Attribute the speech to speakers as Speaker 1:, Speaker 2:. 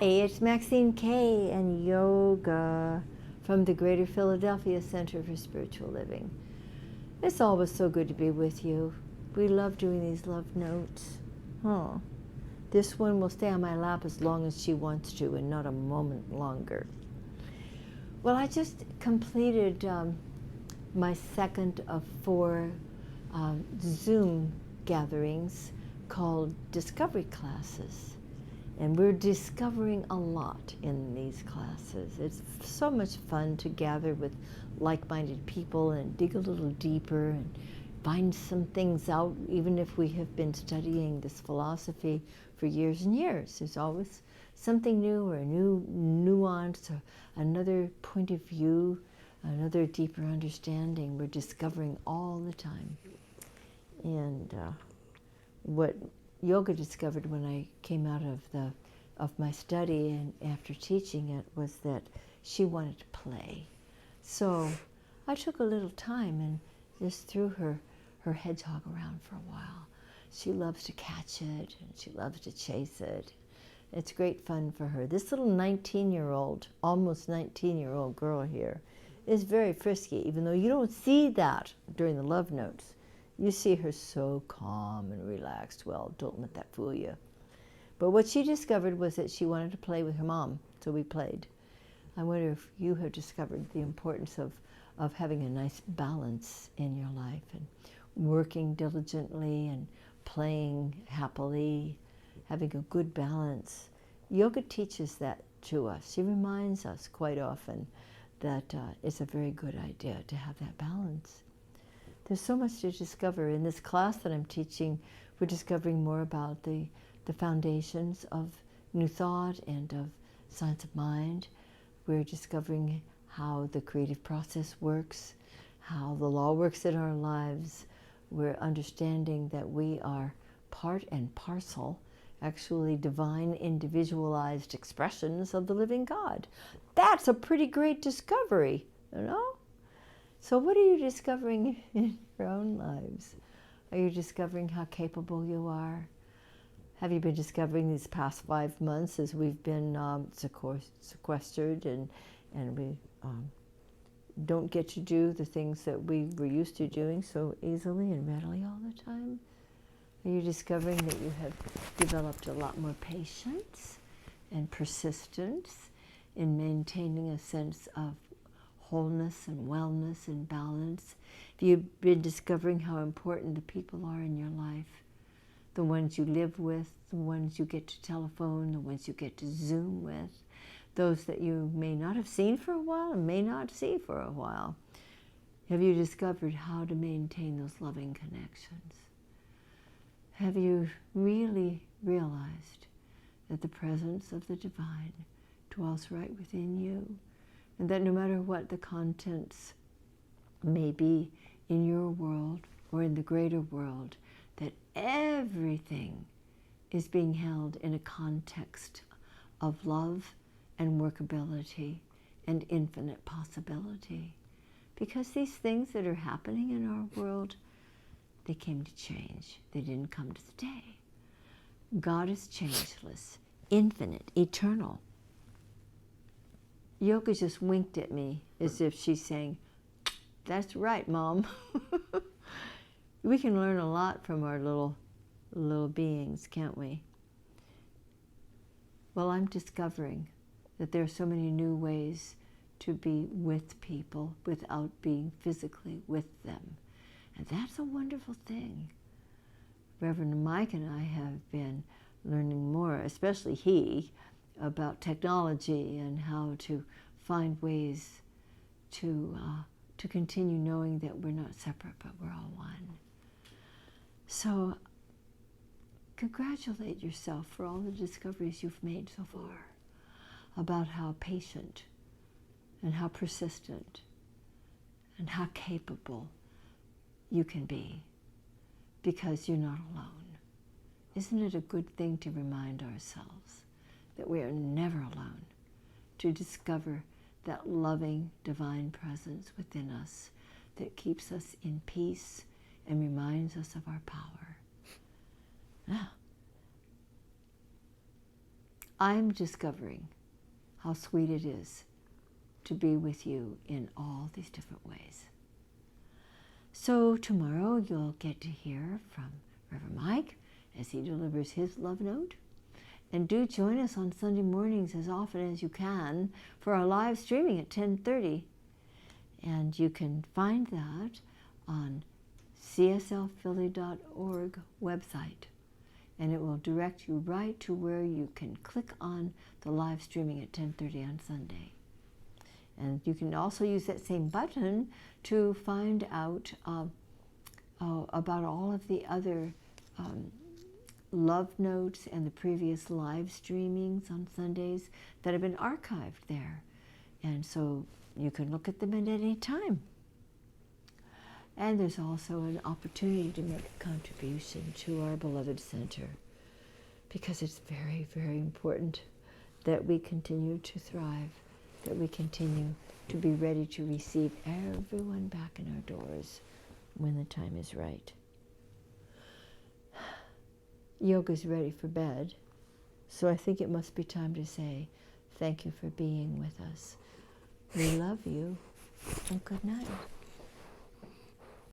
Speaker 1: It's Maxine, Kaye, and yoga from the Greater Philadelphia Center for Spiritual Living. It's always so good to be with you. We love doing these love notes. This one will stay on my lap as long as she wants to and not a moment longer. Well, I just completed my second of 4 Zoom gatherings called Discovery Classes. And we're discovering a lot in these classes. It's so much fun to gather with like-minded people and dig a little deeper and find some things out, even if we have been studying this philosophy for years and years. There's always something new or a new nuance or another point of view, another deeper understanding we're discovering all the time. And what yoga discovered when I came out of my study and after teaching it was that she wanted to play. So I took a little time and just threw her hedgehog around for a while. She loves to catch it and she loves to chase it. It's great fun for her. This little 19-year-old, almost 19-year-old girl here is very frisky, even though you don't see that during the love notes. You see her so calm and relaxed. Well, don't let that fool you. But what she discovered was that she wanted to play with her mom, so we played. I wonder if you have discovered the importance of having a nice balance in your life and working diligently and playing happily, having a good balance. Yoga teaches that to us. She reminds us quite often that it's a very good idea to have that balance. There's so much to discover. In this class that I'm teaching, we're discovering more about the foundations of New Thought and of science of mind. We're discovering how the creative process works, how the law works in our lives. We're understanding that we are part and parcel, actually divine individualized expressions of the living God. That's a pretty great discovery, you know? So what are you discovering in your own lives? Are you discovering how capable you are? Have you been discovering these past 5 months as we've been sequestered and we don't get to do the things that we were used to doing so easily and readily all the time? Are you discovering that you have developed a lot more patience and persistence in maintaining a sense of wholeness and wellness and balance? Have you been discovering how important the people are in your life? The ones you live with, the ones you get to telephone, the ones you get to Zoom with, those that you may not have seen for a while and may not see for a while. Have you discovered how to maintain those loving connections? Have you really realized that the presence of the divine dwells right within you? And that no matter what the contents may be in your world or in the greater world, that everything is being held in a context of love and workability and infinite possibility. Because these things that are happening in our world, they came to change. They didn't come to stay. God is changeless, infinite, eternal. Yoga just winked at me as if she's saying, "That's right, Mom." We can learn a lot from our little beings, can't we? Well, I'm discovering that there are so many new ways to be with people without being physically with them. And that's a wonderful thing. Reverend Mike and I have been learning more, especially he, about technology and how to find ways to continue knowing that we're not separate, but we're all one. So congratulate yourself for all the discoveries you've made so far about how patient and how persistent and how capable you can be, because you're not alone. Isn't it a good thing to remind ourselves that we are never alone, to discover that loving divine presence within us that keeps us in peace and reminds us of our power? Now, I'm discovering how sweet it is to be with you in all these different ways. So tomorrow you'll get to hear from Reverend Mike as he delivers his love note. And do join us on Sunday mornings as often as you can for our live streaming at 10:30. And you can find that on cslphilly.org website. And it will direct you right to where you can click on the live streaming at 10:30 on Sunday. And you can also use that same button to find out about all of the other love notes and the previous live streamings on Sundays that have been archived there. And so you can look at them at any time. And there's also an opportunity to make a contribution to our beloved center, because it's very, very important that we continue to thrive, that we continue to be ready to receive everyone back in our doors when the time is right. Yoga's ready for bed, so I think it must be time to say thank you for being with us. We love you, and good night.